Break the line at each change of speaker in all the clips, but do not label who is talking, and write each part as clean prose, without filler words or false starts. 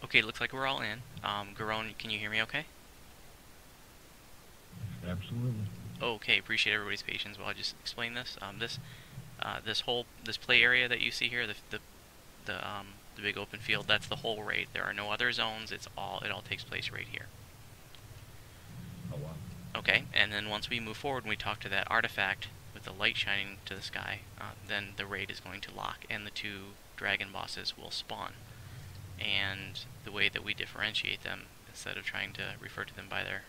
Okay, looks like we're all in. Garone, can you hear me okay?
Absolutely.
Okay, appreciate everybody's patience while I just explain this. This play area that you see here, the big open field, that's the whole raid. There are no other zones. It all takes place right here.
Oh, wow.
Okay, and then once we move forward and we talk to that artifact with the light shining to the sky, then the raid is going to lock and the two dragon bosses will spawn. And the way that we differentiate them, instead of trying to refer to them by their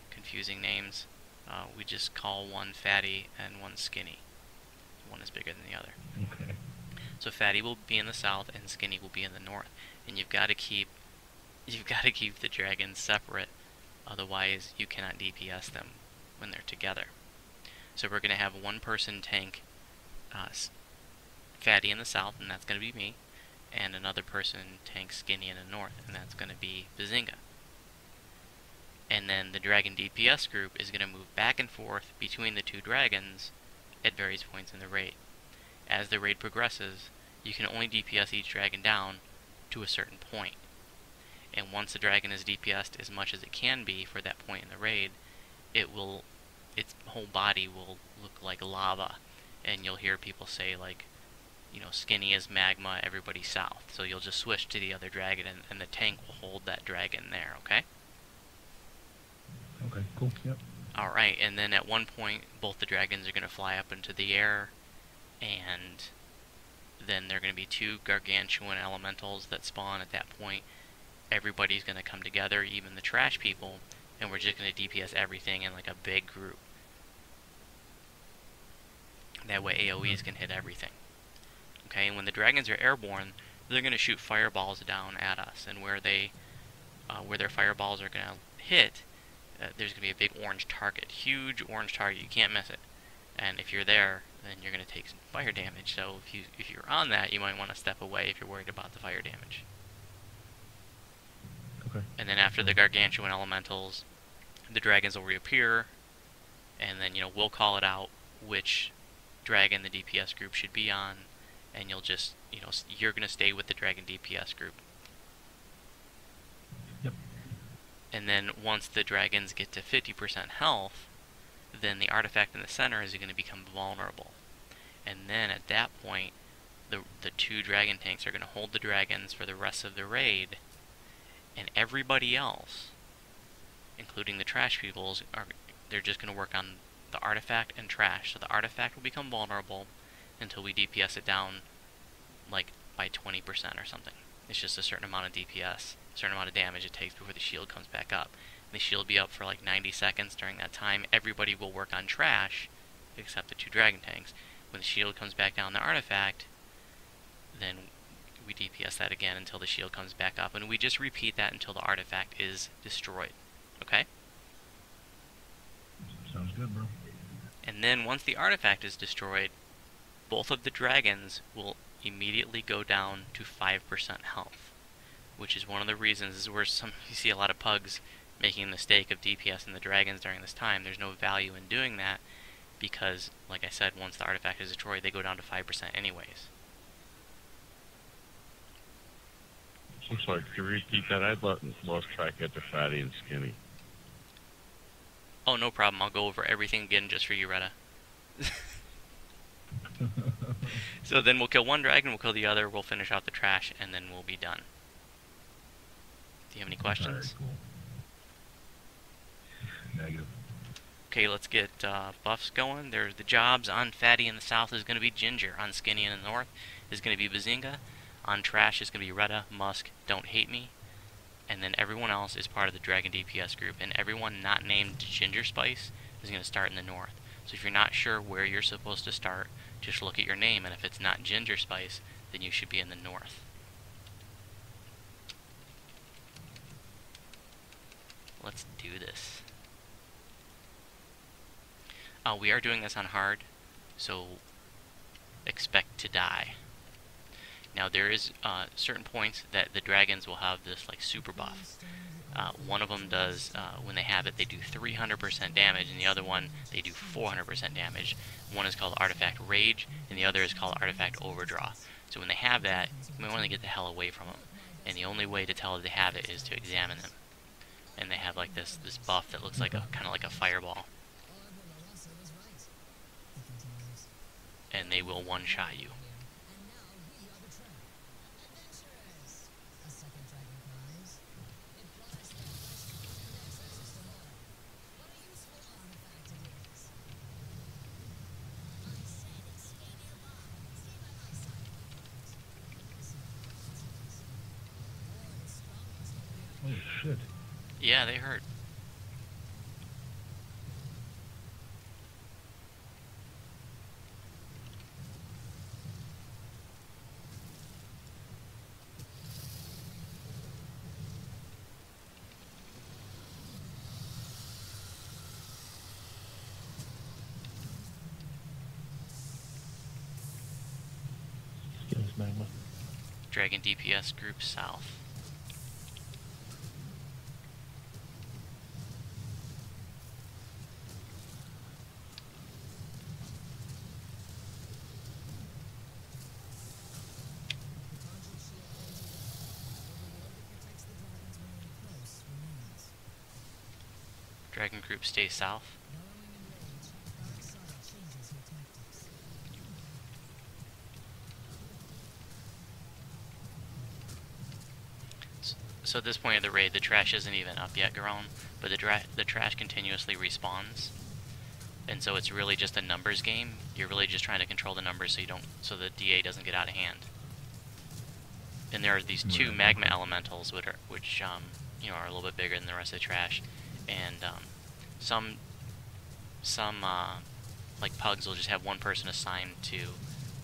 confusing names, we just call one fatty and one skinny. One is bigger than the other.
Okay.
So fatty will be in the south and skinny will be in the north. And you've got to keep the dragons separate, otherwise you cannot DPS them when they're together. So we're going to have one person tank fatty in the south, and that's going to be me, and another person tank skinny in the north, and that's going to be Bazinga. And then the dragon DPS group is going to move back and forth between the two dragons at various points in the raid. As the raid progresses, you can only DPS each dragon down to a certain point. And once the dragon is DPS'd as much as it can be for that point in the raid, its whole body will look like lava. And you'll hear people say, like, skinny is magma, everybody south. So you'll just switch to the other dragon, and the tank will hold that dragon there, okay?
Okay, cool. Yep.
Alright, and then at one point, both the dragons are going to fly up into the air, and then there are going to be two gargantuan elementals that spawn at that point. Everybody's going to come together, even the trash people, and we're just going to DPS everything in like a big group. That way AoEs can hit everything. Okay, and when the dragons are airborne, they're going to shoot fireballs down at us, and where their fireballs are going to hit, there's going to be a big orange target, huge orange target. You can't miss it. And if you're there, then you're going to take some fire damage. So if you're on that, you might want to step away if you're worried about the fire damage.
Okay.
And then after the gargantuan elementals, the dragons will reappear, and then we'll call it out which dragon the DPS group should be on, and you'll just you're going to stay with the dragon DPS group.
Yep.
And then once the dragons get to 50% health, then the artifact in the center is going to become vulnerable. And then at that point, the two dragon tanks are going to hold the dragons for the rest of the raid, and everybody else, including the trash peoples, they're just going to work on the artifact and trash. So the artifact will become vulnerable until we DPS it down like by 20% or something. It's just a certain amount of DPS, a certain amount of damage it takes before the shield comes back up. The shield will be up for like 90 seconds. During that time, everybody will work on trash, except the two dragon tanks. When the shield comes back down the artifact, then we DPS that again until the shield comes back up, and we just repeat that until the artifact is destroyed. Okay?
Sounds good, bro.
And then once the artifact is destroyed, both of the dragons will immediately go down to 5% health, which is one of the reasons is where you see a lot of pugs making the mistake of DPSing the dragons during this time. There's no value in doing that because, like I said, once the artifact is destroyed, they go down to 5% anyways.
I'm sorry, can you repeat that? I lost track of the fatty and skinny.
Oh, no problem. I'll go over everything again just for you, Retta. So then we'll kill one dragon, we'll kill the other, we'll finish out the trash, and then we'll be done. Do you have any questions?
Cool. Negative.
Okay, let's get buffs going. There's the jobs. On fatty in the south is going to be Ginger. On skinny in the north is going to be Bazinga. On trash is going to be Retta, Musk, Don't Hate Me. And then everyone else is part of the Dragon DPS group. And everyone not named Ginger Spice is going to start in the north. So if you're not sure where you're supposed to start, just look at your name. And if it's not Ginger Spice, then you should be in the north. Let's do this. We are doing this on hard, so expect to die. Now there is certain points that the dragons will have this like super buff. One of them does, when they have it, they do 300% damage, and the other one, they do 400% damage. One is called Artifact Rage, and the other is called Artifact Overdraw. So when they have that, you might want to get the hell away from them. and the only way to tell if they have it is to examine them. And they have like this buff that looks like a kind of like a fireball, and they will one-shot you.
Oh shit.
Yeah, they hurt.
Skills magma.
Dragon DPS group south. Dragon group stay south. So at this point of the raid, the trash isn't even up yet, Garone, but the trash continuously respawns, and so it's really just a numbers game. You're really just trying to control the numbers so the DA doesn't get out of hand. And there are these two magma elementals, which you know, are a little bit bigger than the rest of the trash, and some like pugs will just have one person assigned to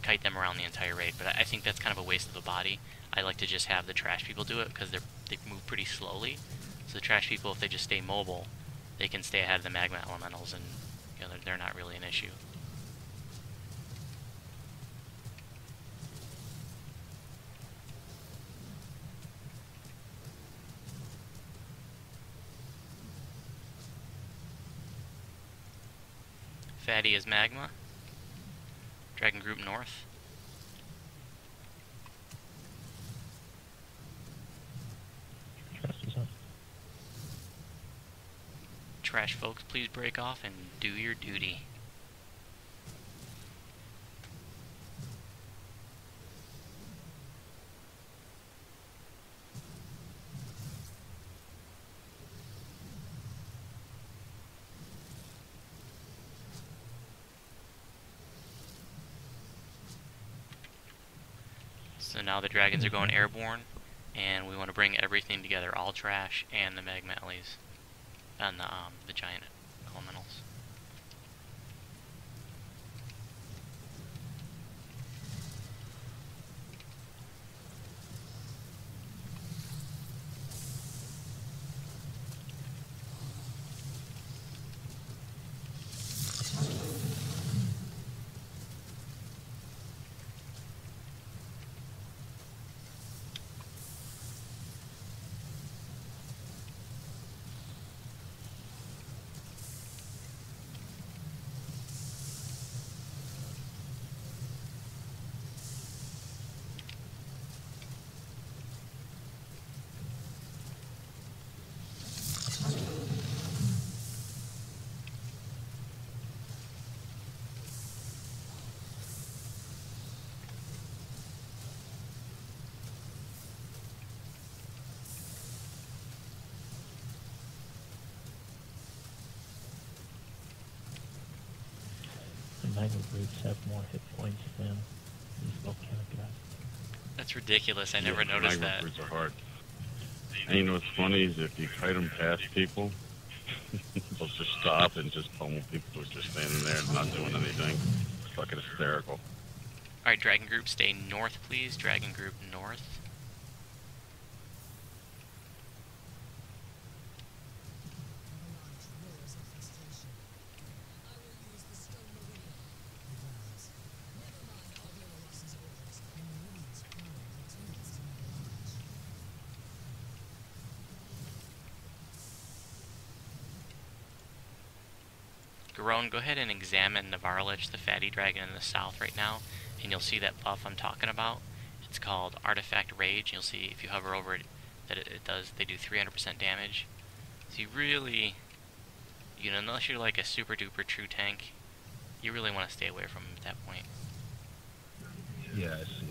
kite them around the entire raid. But I think that's kind of a waste of a body. I like to just have the trash people do it because they move pretty slowly. So the trash people, if they just stay mobile, they can stay ahead of the magma elementals, and you know, they're not really an issue. Fatty is magma. Dragon group north. Trash folks, please break off and do your duty. So now the dragons are going airborne, and we want to bring everything together, all trash and the magma ellies, and the giant elementals.
Magma groups have more hit points than these volcanic guys.
That's ridiculous. I never noticed
magma
that.
fruits are hard. And you know what's funny is if you kite them past people, they'll just stop and just pummel people who are just standing there and not doing anything. It's fucking hysterical.
Alright, Dragon Group, stay north, please. Dragon Group north. Garone, go ahead and examine Navarlich, the fatty dragon in the south right now, and you'll see that buff I'm talking about. It's called Artifact Rage. You'll see if you hover over it that they do 300% damage. So you really, unless you're like a super duper true tank, you really want to stay away from them at that point.
Yeah, I see it.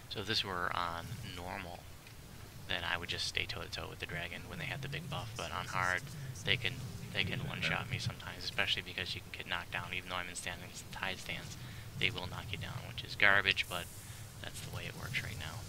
So if this were on normal, then I would just stay toe-to-toe with the dragon when they had the big buff, but on hard, they can one-shot me sometimes, especially because you can get knocked down. Even though I'm in tide stance, they will knock you down, which is garbage, but that's the way it works right now.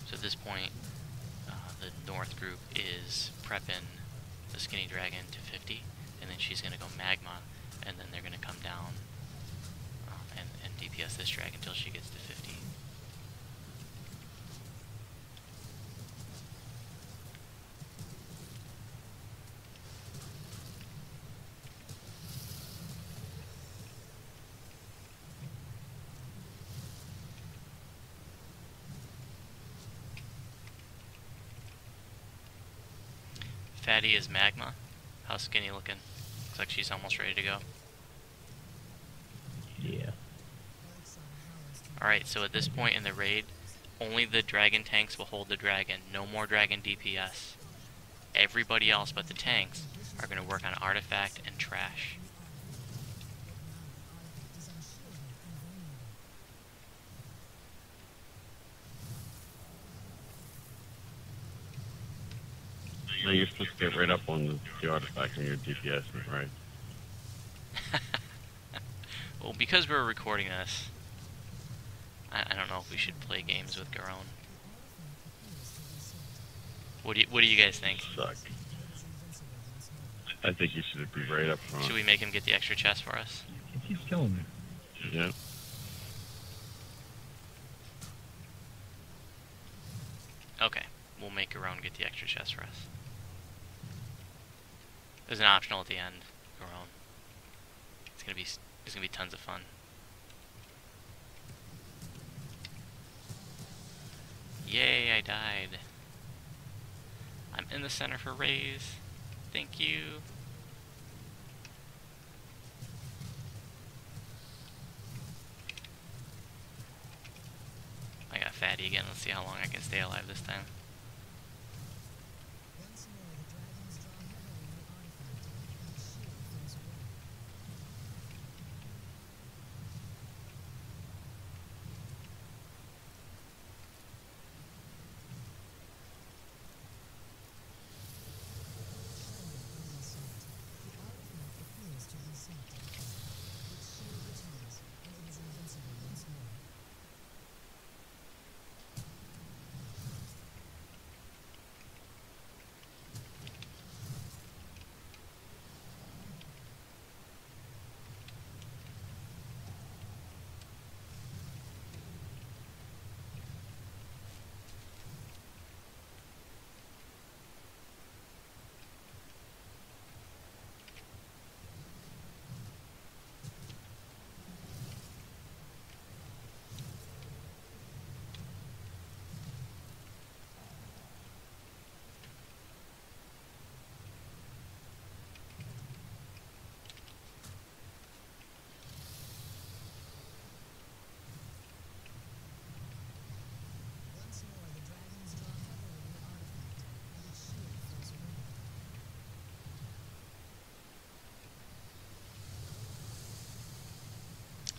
So at this point, the North group is prepping the skinny dragon to 50, and then she's going to go magma, and then they're going to come down and DPS this dragon until she gets to 50. Fatty is magma. How's skinny looking? Looks like she's almost ready to go.
Yeah.
Alright, so at this point in the raid, only the dragon tanks will hold the dragon. No more dragon DPS. Everybody else but the tanks are going to work on artifact and trash.
No, you're supposed to get right up on the artifact and your DPS, right?
Well, because we're recording this, I don't know if we should play games with Garon. What do you guys think?
Suck. I think you should be right up front.
Should we make him get the extra chest for us?
He keeps killing me.
Yeah.
Okay, we'll make Garon get the extra chest for us. There's an optional at the end, Garon. It's gonna be tons of fun. Yay, I died. I'm in the center for raise. Thank you. I got Fatty again. Let's see how long I can stay alive this time.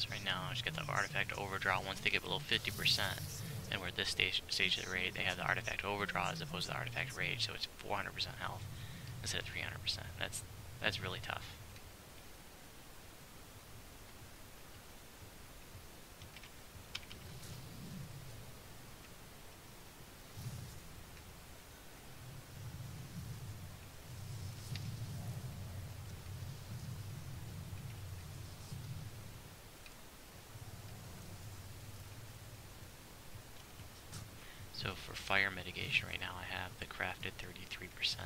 So right now, I just get the artifact overdraw once they get below 50%. And we're at this stage of the raid, they have the artifact overdraw as opposed to the artifact rage, so it's 400% health. instead of 300%. That's really tough. So for fire mitigation right now, I have the crafted 33%,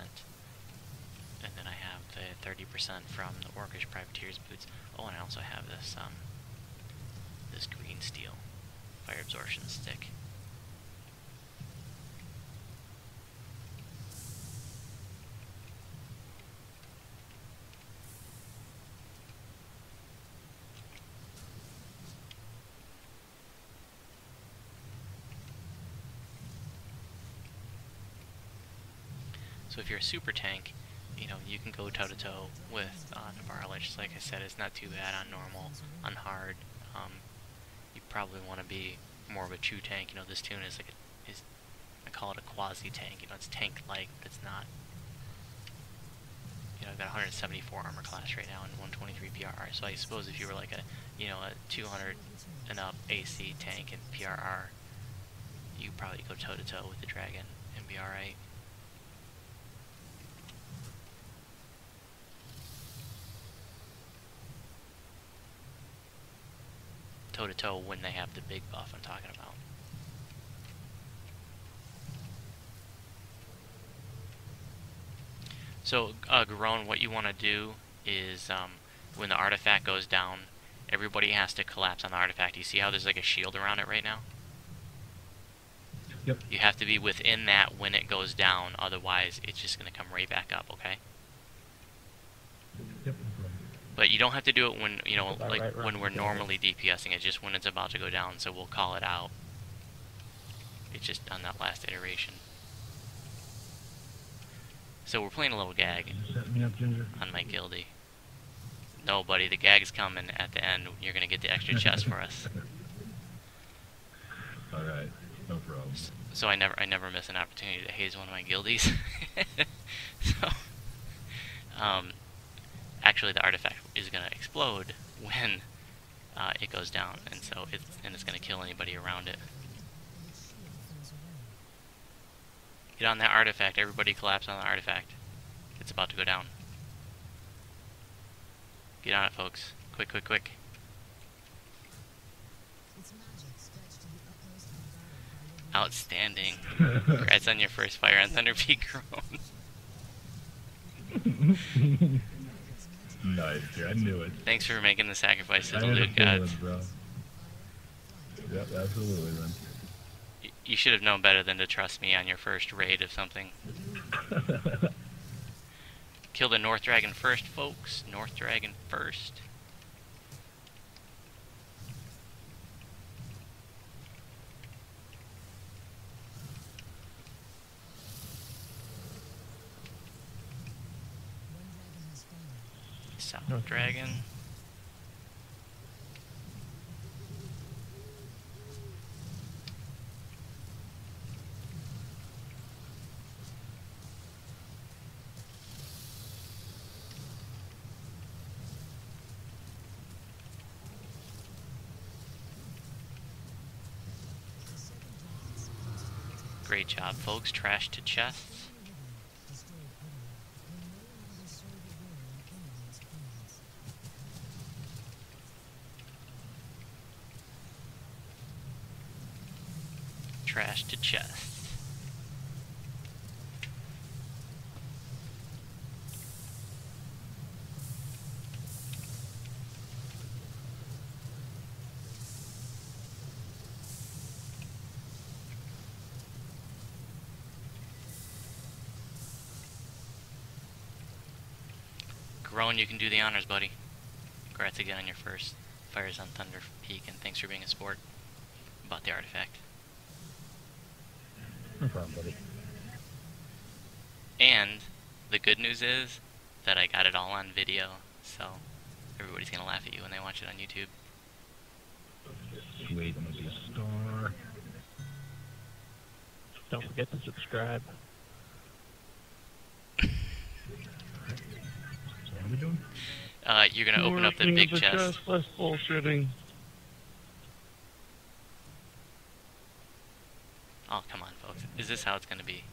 and then I have the 30% from the Orcish Privateer's boots. Oh, and I also have this this green steel fire absorption stick. So if you're a super tank, you know, you can go toe-to-toe with Navarlich. Like I said, it's not too bad on normal, on hard. You probably want to be more of a true tank. You know, this tune is like I call it a quasi-tank. You know, it's tank-like, but it's not. You know, I've got 174 armor class right now and 123 PRR. So I suppose if you were like a 200 and up AC tank and PRR, you probably go toe-to-toe with the Dragon and be alright. Toe-to-toe when they have the big buff I'm talking about. So, Garone, what you want to do is, when the artifact goes down, everybody has to collapse on the artifact. You see how there's like a shield around it right now?
Yep.
You have to be within that when it goes down, otherwise it's just going to come right back up, okay?
Yep.
But you don't have to do it when,
About
like
right
when
around
we're
the
normally DPSing it, just when it's about to go down, so we'll call it out. It's just on that last iteration. So we're playing a little gag
Set me up, Ginger.
on my guildie. No, buddy, the gag's coming at the end. You're going to get the extra chest for us.
Alright, no problem.
So I never miss an opportunity to haze one of my guildies. So, actually the artifact is going to explode when it goes down, and so it's going to kill anybody around it. Get on that artifact. Everybody collapse on the artifact. It's about to go down. Get on it, folks. Quick, quick, quick. Outstanding. Congrats on your first fire on Thunder Peak Grown.
Nice, dude. I knew it.
Thanks for making the sacrifice to
I
the
had a
Loot Gods.
feeling, bro. Yep, absolutely, man.
You should have known better than to trust me on your first raid of something. Kill the North Dragon first, folks. North Dragon first. South Dragon. Great job, folks. Trash to chests. Trash to chests. Grown, you can do the honors, buddy. Congrats again on your first fires on Thunder Peak, and thanks for being a sport about the artifact.
No problem, buddy.
And the good news is that I got it all on video, so everybody's gonna laugh at you when they watch it on YouTube.
Sweet, I'm gonna be a star.
Don't forget to subscribe.
are we doing?
You're gonna open up the
Working
big
the
chest.
Less bullshitting.
Oh, come on, folks. Is this how it's gonna be?